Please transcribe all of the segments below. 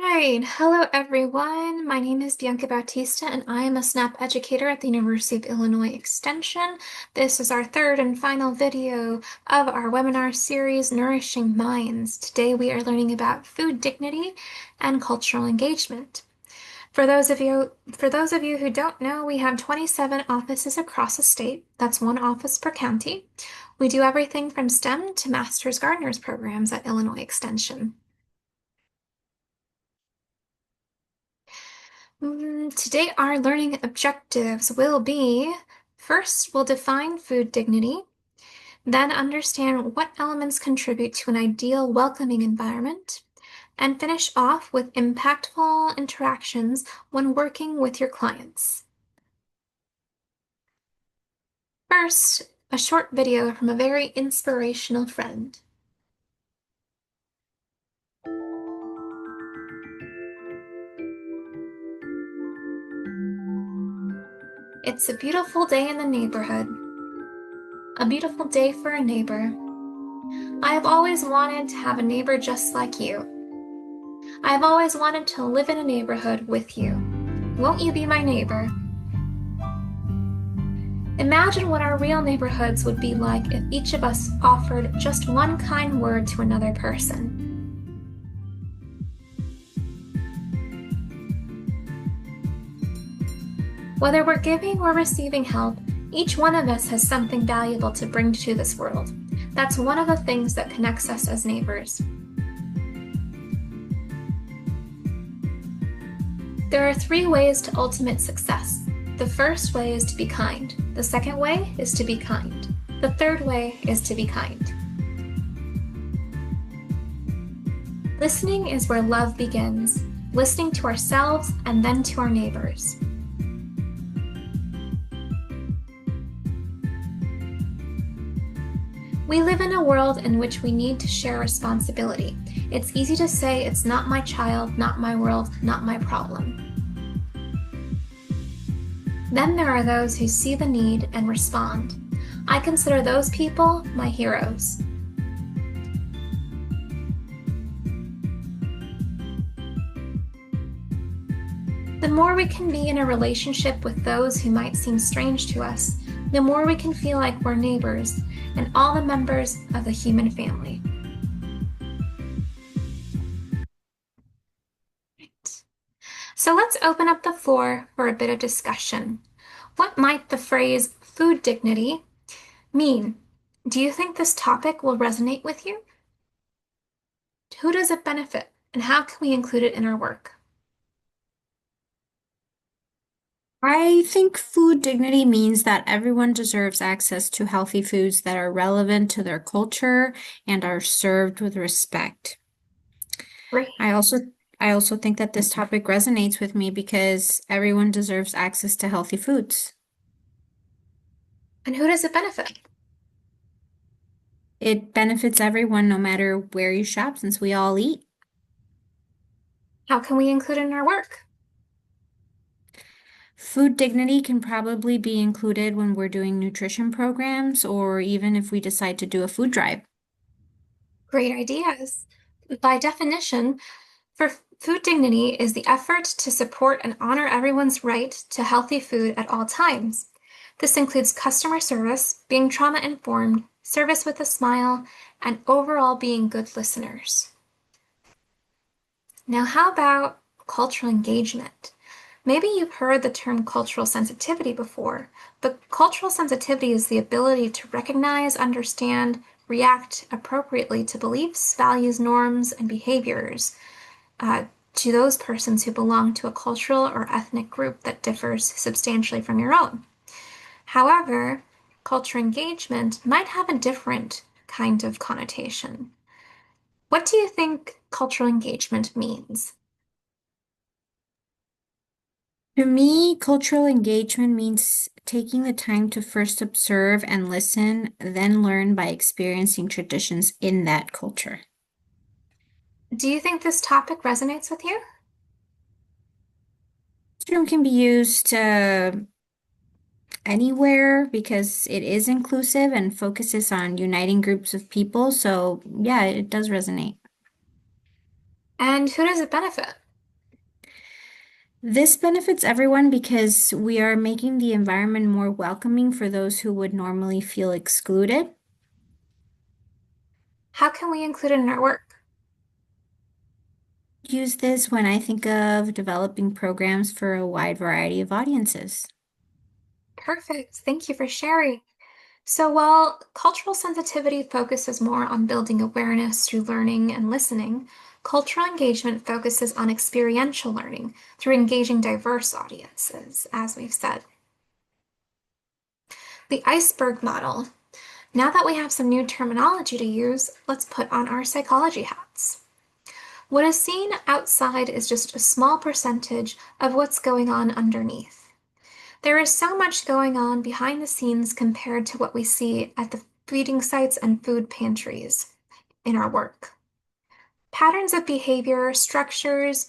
Right. Hello, everyone. My name is Bianca Bautista, and I am a SNAP educator at the University of Illinois Extension. This is our third and final video of our webinar series, Nourishing Minds. Today, we are learning about food dignity and cultural engagement. For those of you who don't know, we have 27 offices across the state. That's one office per county. We do everything from STEM to Master's Gardeners programs at Illinois Extension. Today, our learning objectives will be first, we'll define food dignity, then understand what elements contribute to an ideal, welcoming environment, and finish off with impactful interactions when working with your clients. First, a short video from a very inspirational friend. It's a beautiful day in the neighborhood. A beautiful day for a neighbor. I have always wanted to have a neighbor just like you. I have always wanted to live in a neighborhood with you. Won't you be my neighbor? Imagine what our real neighborhoods would be like if each of us offered just one kind word to another person. Whether we're giving or receiving help, each one of us has something valuable to bring to this world. That's one of the things that connects us as neighbors. There are 3 ways to ultimate success. The first way is to be kind. The second way is to be kind. The third way is to be kind. Listening is where love begins, listening to ourselves and then to our neighbors. We live in a world in which we need to share responsibility. It's easy to say it's not my child, not my world, not my problem. Then there are those who see the need and respond. I consider those people my heroes. The more we can be in a relationship with those who might seem strange to us, the more we can feel like we're neighbors and all the members of the human family. Right. So let's open up the floor for a bit of discussion. What might the phrase food dignity mean? Do you think this topic will resonate with you? Who does it benefit, and how can we include it in our work? I think food dignity means that everyone deserves access to healthy foods that are relevant to their culture and are served with respect. Great. I also I also think that this topic resonates with me because everyone deserves access to healthy foods. And who does it benefit? It benefits everyone no matter where you shop since we all eat. How can we include it in our work? Food dignity can probably be included when we're doing nutrition programs or even if we decide to do a food drive. Great ideas. By definition, for food dignity is the effort to support and honor everyone's right to healthy food at all times. This includes customer service, being trauma-informed, service with a smile, and overall being good listeners. Now, how about cultural engagement? Maybe you've heard the term cultural sensitivity before, but cultural sensitivity is the ability to recognize, understand, react appropriately to beliefs, values, norms, and behaviors to those persons who belong to a cultural or ethnic group that differs substantially from your own. However, cultural engagement might have a different kind of connotation. What do you think cultural engagement means? To me, cultural engagement means taking the time to first observe and listen, then learn by experiencing traditions in that culture. Do you think this topic resonates with you? This room can be used anywhere because it is inclusive and focuses on uniting groups of people. So, yeah, it does resonate. And who does it benefit? This benefits everyone because we are making the environment more welcoming for those who would normally feel excluded. How can we include it in our work? Use this when I think of developing programs for a wide variety of audiences. Perfect. Thank you for sharing. So, while cultural sensitivity focuses more on building awareness through learning and listening, cultural engagement focuses on experiential learning through engaging diverse audiences, as we've said. The iceberg model. Now that we have some new terminology to use, let's put on our psychology hats. What is seen outside is just a small percentage of what's going on underneath. There is so much going on behind the scenes compared to what we see at the feeding sites and food pantries in our work. Patterns of behavior, structures,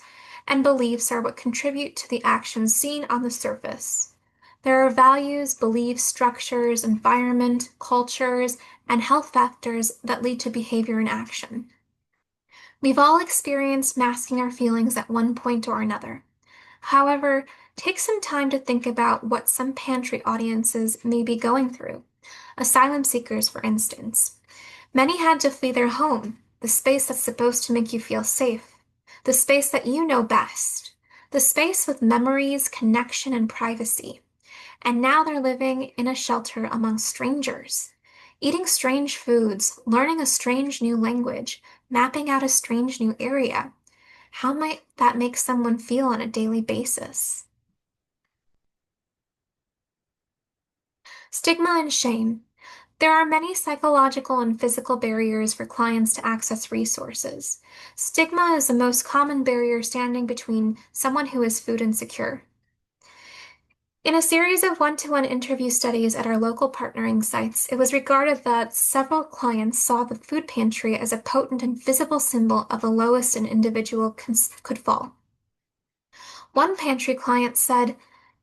and beliefs are what contribute to the actions seen on the surface. There are values, beliefs, structures, environment, cultures, and health factors that lead to behavior and action. We've all experienced masking our feelings at one point or another. However, take some time to think about what some pantry audiences may be going through. Asylum seekers, for instance. Many had to flee their home, the space that's supposed to make you feel safe, the space that you know best, the space with memories, connection, and privacy. And now they're living in a shelter among strangers, eating strange foods, learning a strange new language, mapping out a strange new area. How might that make someone feel on a daily basis? Stigma and shame. There are many psychological and physical barriers for clients to access resources. Stigma is the most common barrier standing between someone who is food insecure. In a series of one-to-one interview studies at our local partnering sites, it was regarded that several clients saw the food pantry as a potent and visible symbol of the lowest an individual could fall. One pantry client said,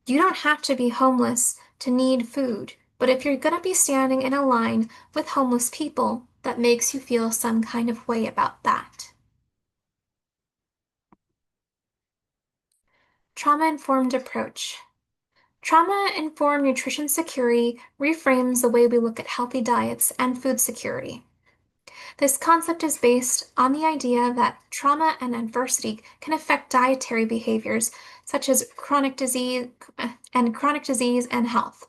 "You don't have to be homeless to need food, but if you're going to be standing in a line with homeless people, that makes you feel some kind of way about that." Trauma-informed approach. Trauma-informed nutrition security reframes the way we look at healthy diets and food security. This concept is based on the idea that trauma and adversity can affect dietary behaviors such as chronic disease and health.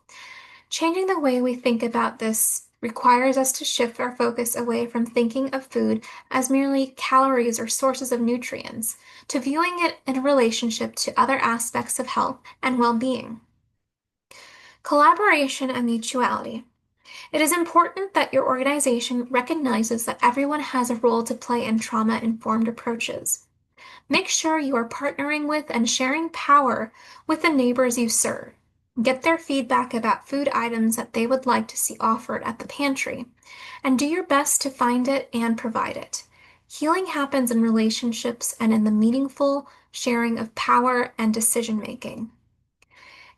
Changing the way we think about this requires us to shift our focus away from thinking of food as merely calories or sources of nutrients to viewing it in relationship to other aspects of health and well-being. Collaboration and mutuality. It is important that your organization recognizes that everyone has a role to play in trauma-informed approaches. Make sure you are partnering with and sharing power with the neighbors you serve. Get their feedback about food items that they would like to see offered at the pantry, and do your best to find it and provide it. Healing happens in relationships and in the meaningful sharing of power and decision making.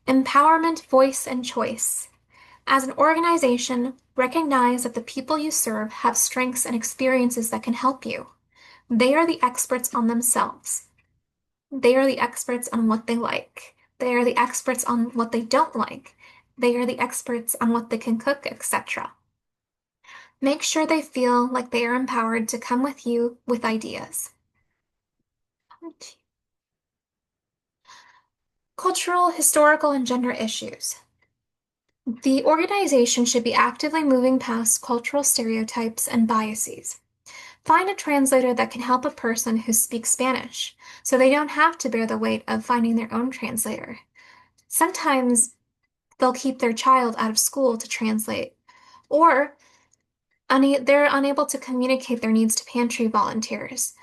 Empowerment, voice, and choice. As an organization, recognize that the people you serve have strengths and experiences that can help you. They are the experts on themselves. They are the experts on what they like. They are the experts on what they don't like. They are the experts on what they can cook, etc. Make sure they feel like they are empowered to come with you with ideas. Cultural, historical, and gender issues. The organization should be actively moving past cultural stereotypes and biases. Find a translator that can help a person who speaks Spanish, so they don't have to bear the weight of finding their own translator. Sometimes they'll keep their child out of school to translate, or they're unable to communicate their needs to pantry volunteers.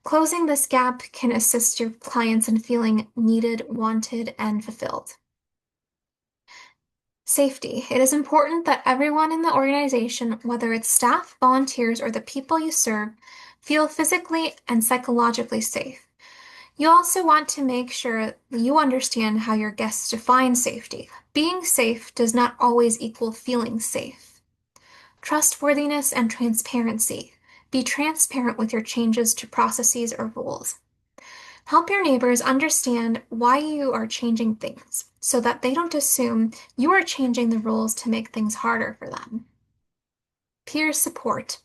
Closing this gap can assist your clients in feeling needed, wanted, and fulfilled. Safety. It is important that everyone in the organization, whether it's staff, volunteers, or the people you serve, feel physically and psychologically safe. You also want to make sure you understand how your guests define safety. Being safe does not always equal feeling safe. Trustworthiness and transparency. Be transparent with your changes to processes or rules. Help your neighbors understand why you are changing things so that they don't assume you are changing the rules to make things harder for them. Peer support.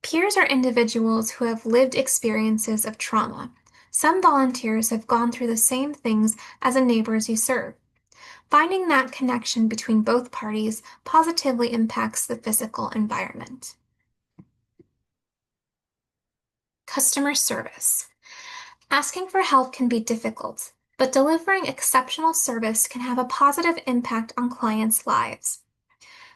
Peers are individuals who have lived experiences of trauma. Some volunteers have gone through the same things as the neighbors you serve. Finding that connection between both parties positively impacts the physical environment. Customer service. Asking for help can be difficult, but delivering exceptional service can have a positive impact on clients' lives.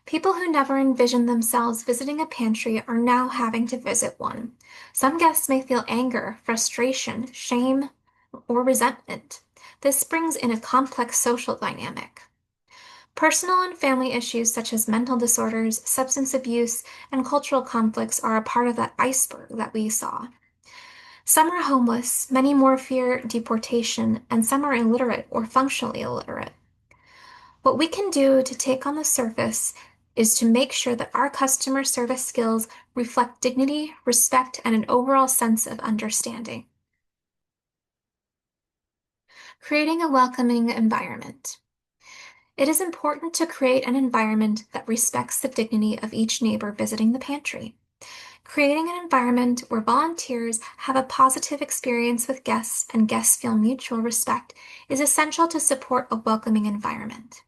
People who never envisioned themselves visiting a pantry are now having to visit one. Some guests may feel anger, frustration, shame, or resentment. This brings in a complex social dynamic. Personal and family issues such as mental disorders, substance abuse, and cultural conflicts are a part of that iceberg that we saw. Some are homeless, many more fear deportation, and some are illiterate or functionally illiterate. What we can do to take on the surface is to make sure that our customer service skills reflect dignity, respect, and an overall sense of understanding. Creating a welcoming environment. It is important to create an environment that respects the dignity of each neighbor visiting the pantry. Creating an environment where volunteers have a positive experience with guests and guests feel mutual respect is essential to support a welcoming environment.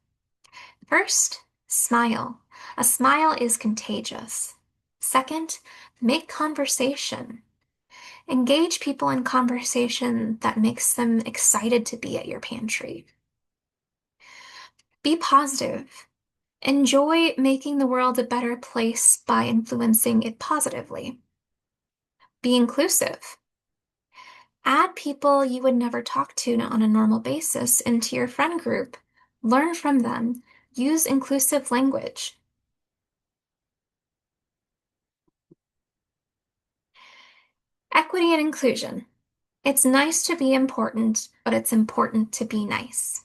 First, smile. A smile is contagious. Second, make conversation. Engage people in conversation that makes them excited to be at your pantry. Be positive. Enjoy making the world a better place by influencing it positively. Be inclusive. Add people you would never talk to on a normal basis into your friend group. Learn from them. Use inclusive language. Equity and inclusion. It's nice to be important, but it's important to be nice.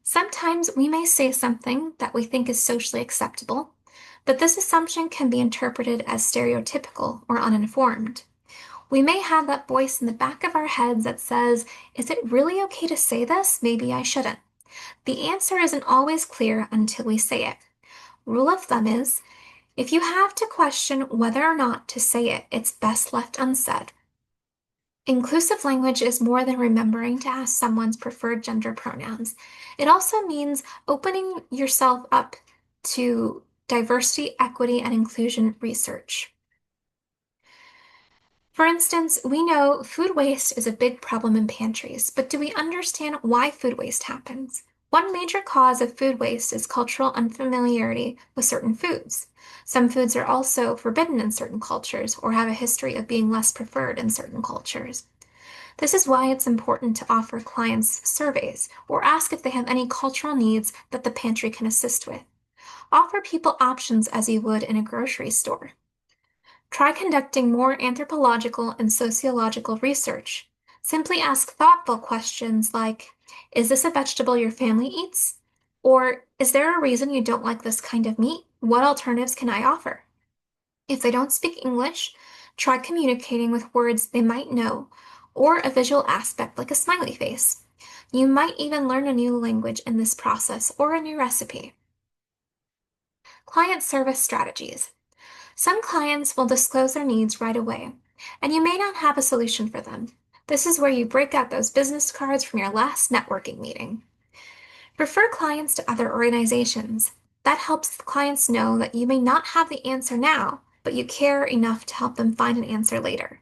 Sometimes we may say something that we think is socially acceptable, but this assumption can be interpreted as stereotypical or uninformed. We may have that voice in the back of our heads that says, is it really okay to say this? Maybe I shouldn't. The answer isn't always clear until we say it. Rule of thumb is, if you have to question whether or not to say it, it's best left unsaid. Inclusive language is more than remembering to ask someone's preferred gender pronouns. It also means opening yourself up to diversity, equity, and inclusion research. For instance, we know food waste is a big problem in pantries, but do we understand why food waste happens? One major cause of food waste is cultural unfamiliarity with certain foods. Some foods are also forbidden in certain cultures or have a history of being less preferred in certain cultures. This is why it's important to offer clients surveys or ask if they have any cultural needs that the pantry can assist with. Offer people options as you would in a grocery store. Try conducting more anthropological and sociological research. Simply ask thoughtful questions like, is this a vegetable your family eats? Or, is there a reason you don't like this kind of meat? What alternatives can I offer? If they don't speak English, try communicating with words they might know or a visual aspect like a smiley face. You might even learn a new language in this process or a new recipe. Client service strategies. Some clients will disclose their needs right away, and you may not have a solution for them. This is where you break out those business cards from your last networking meeting. Refer clients to other organizations. That helps clients know that you may not have the answer now, but you care enough to help them find an answer later.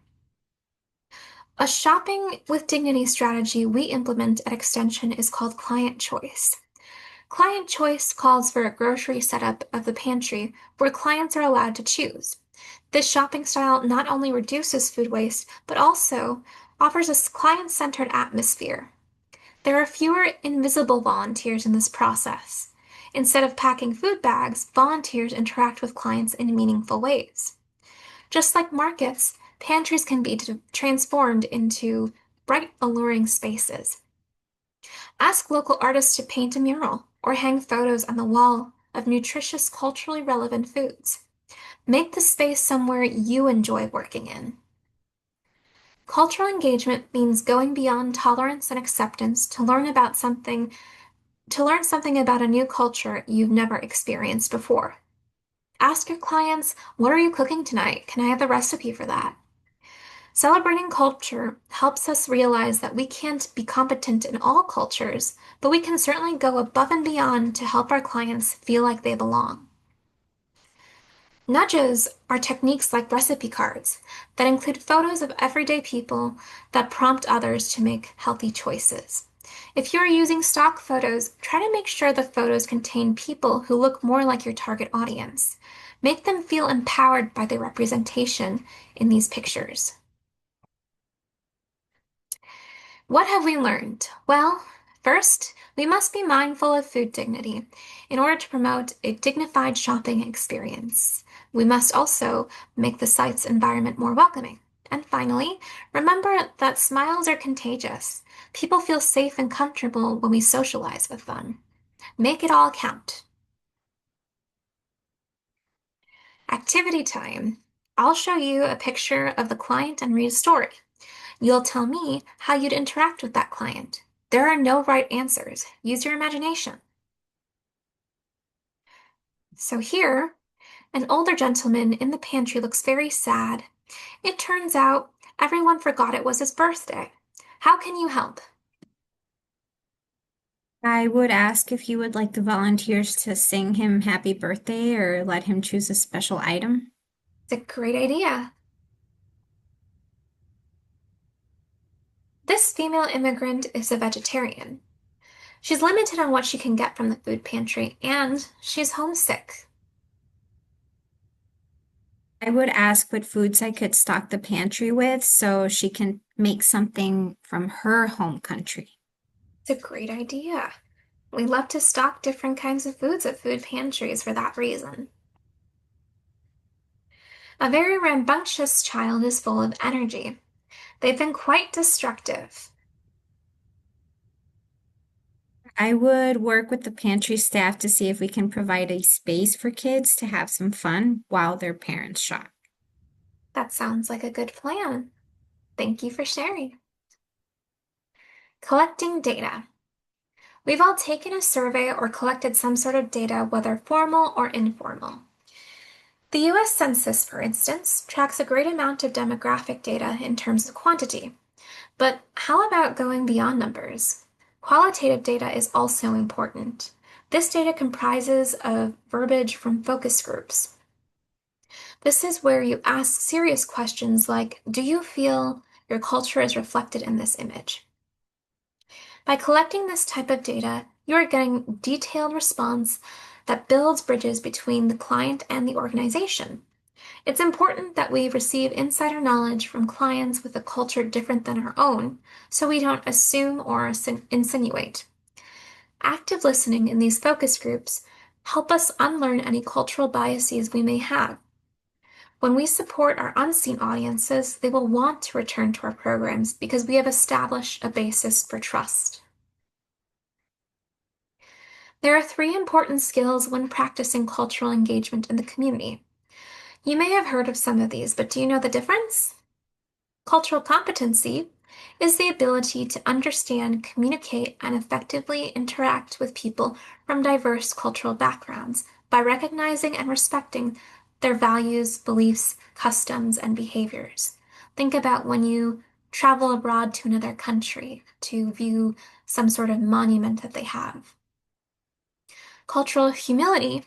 A shopping with dignity strategy we implement at Extension is called Client Choice. Client Choice calls for a grocery setup of the pantry where clients are allowed to choose. This shopping style not only reduces food waste, but also offers a client-centered atmosphere. There are fewer invisible volunteers in this process. Instead of packing food bags, volunteers interact with clients in meaningful ways. Just like markets, pantries can be transformed into bright, alluring spaces. Ask local artists to paint a mural or hang photos on the wall of nutritious, culturally relevant foods. Make the space somewhere you enjoy working in. Cultural engagement means going beyond tolerance and acceptance to learn something about a new culture you've never experienced before. Ask your clients, what are you cooking tonight? Can I have the recipe for that? Celebrating culture helps us realize that we can't be competent in all cultures, but we can certainly go above and beyond to help our clients feel like they belong. Nudges are techniques like recipe cards that include photos of everyday people that prompt others to make healthy choices. If you're using stock photos, try to make sure the photos contain people who look more like your target audience. Make them feel empowered by the representation in these pictures. What have we learned? Well, first, we must be mindful of food dignity in order to promote a dignified shopping experience. We must also make the site's environment more welcoming. And finally, remember that smiles are contagious. People feel safe and comfortable when we socialize with them. Make it all count. Activity time. I'll show you a picture of the client and read a story. You'll tell me how you'd interact with that client. There are no right answers. Use your imagination. So here, an older gentleman in the pantry looks very sad. It turns out everyone forgot it was his birthday. How can you help? I would ask if you would like the volunteers to sing him happy birthday or let him choose a special item. It's a great idea. This female immigrant is a vegetarian. She's limited on what she can get from the food pantry, and she's homesick. I would ask what foods I could stock the pantry with so she can make something from her home country. It's a great idea. We love to stock different kinds of foods at food pantries for that reason. A very rambunctious child is full of energy. They've been quite destructive. I would work with the pantry staff to see if we can provide a space for kids to have some fun while their parents shop. That sounds like a good plan. Thank you for sharing. Collecting data. We've all taken a survey or collected some sort of data, whether formal or informal. The US Census, for instance, tracks a great amount of demographic data in terms of quantity. But how about going beyond numbers? Qualitative data is also important. This data comprises of verbiage from focus groups. This is where you ask serious questions like, do you feel your culture is reflected in this image? By collecting this type of data, you are getting detailed response that builds bridges between the client and the organization. It's important that we receive insider knowledge from clients with a culture different than our own, so we don't assume or insinuate. Active listening in these focus groups help us unlearn any cultural biases we may have. When we support our unseen audiences, they will want to return to our programs because we have established a basis for trust. There are three important skills when practicing cultural engagement in the community. You may have heard of some of these, but do you know the difference? Cultural competency is the ability to understand, communicate, and effectively interact with people from diverse cultural backgrounds by recognizing and respecting their values, beliefs, customs, and behaviors. Think about when you travel abroad to another country to view some sort of monument that they have. Cultural humility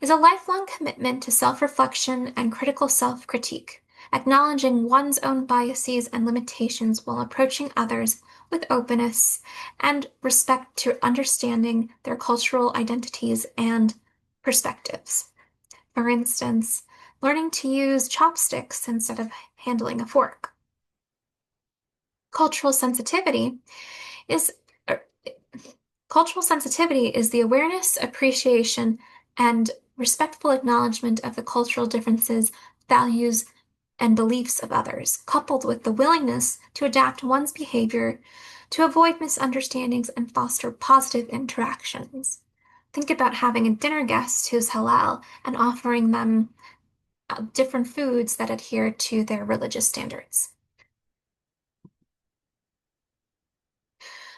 is a lifelong commitment to self-reflection and critical self-critique, acknowledging one's own biases and limitations while approaching others with openness and respect to understanding their cultural identities and perspectives. For instance, learning to use chopsticks instead of handling a fork. Cultural sensitivity is Cultural sensitivity is the awareness, appreciation, and respectful acknowledgement of the cultural differences, values, and beliefs of others, coupled with the willingness to adapt one's behavior to avoid misunderstandings and foster positive interactions. Think about having a dinner guest who's halal and offering them different foods that adhere to their religious standards.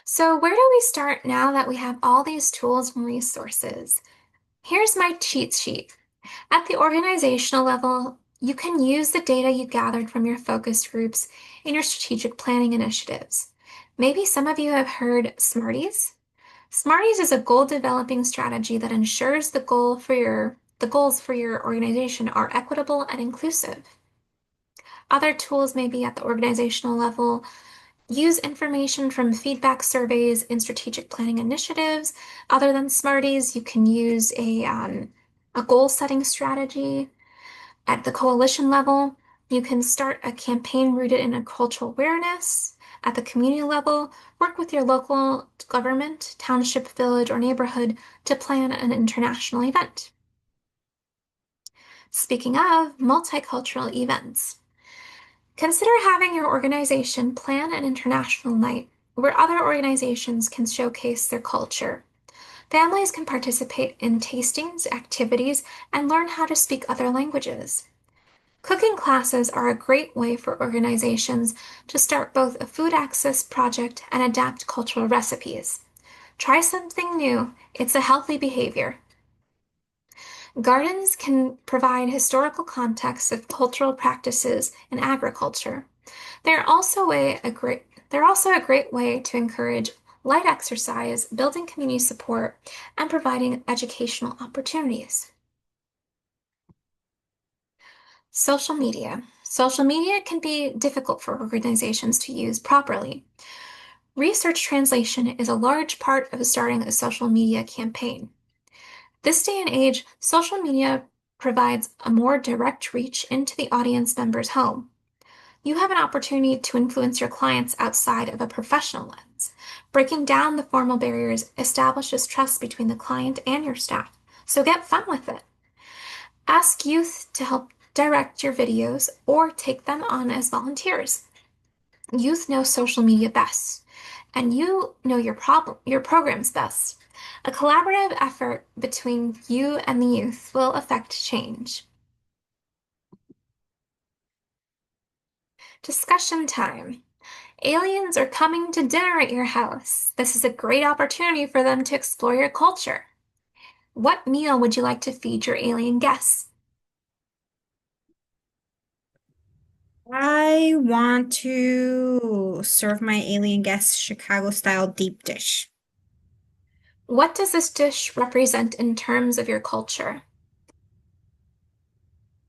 So where do we start now that we have all these tools and resources? Here's my cheat sheet. At the organizational level, you can use the data you gathered from your focus groups in your strategic planning initiatives. Maybe some of you have heard Smarties. Smarties is a goal developing strategy that ensures the goals for your organization are equitable and inclusive. Other tools may be at the organizational level. Use information from feedback surveys in strategic planning initiatives. Other than Smarties, you can use a goal setting strategy. At the coalition level, you can start a campaign rooted in a cultural awareness. At the community level, work with your local government, township, village, or neighborhood to plan an international event. Speaking of multicultural events, consider having your organization plan an international night where other organizations can showcase their culture. Families can participate in tastings, activities, and learn how to speak other languages. Cooking classes are a great way for organizations to start both a food access project and adapt cultural recipes. Try something new, it's a healthy behavior. Gardens can provide historical context of cultural practices in agriculture. They're also a great way to encourage light exercise, building community support, and providing educational opportunities. Social media. Social media can be difficult for organizations to use properly. Research translation is a large part of starting a social media campaign. This day and age, social media provides a more direct reach into the audience member's home. You have an opportunity to influence your clients outside of a professional lens. Breaking down the formal barriers establishes trust between the client and your staff, so get fun with it. Ask youth to help direct your videos or take them on as volunteers. Youth know social media best, and you know your programs best. A collaborative effort between you and the youth will affect change. Discussion time. Aliens are coming to dinner at your house. This is a great opportunity for them to explore your culture. What meal would you like to feed your alien guests? I want to serve my alien guests Chicago style deep dish. What does this dish represent in terms of your culture?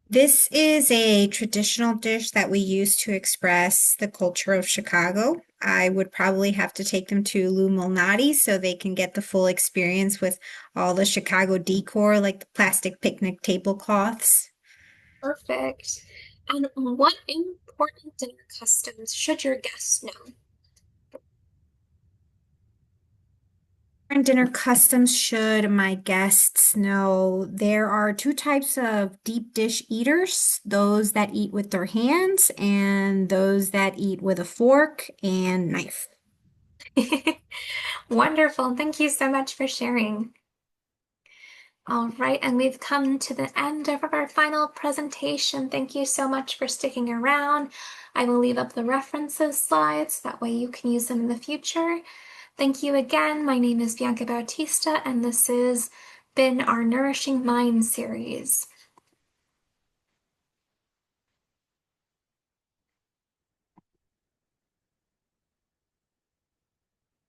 This is a traditional dish that we use to express the culture of Chicago. I would probably have to take them to Lou Malnati so they can get the full experience with all the Chicago decor, like the plastic picnic tablecloths. Perfect. And what important dinner customs should your guests know? And dinner customs should my guests know there are two types of deep dish eaters, those that eat with their hands and those that eat with a fork and knife. Wonderful. Thank you so much for sharing. All right, and we've come to the end of our final presentation. Thank you so much for sticking around. I will leave up the references slides, that way you can use them in the future. Thank you again. My name is Bianca Bautista, and this has been our Nourishing Mind series.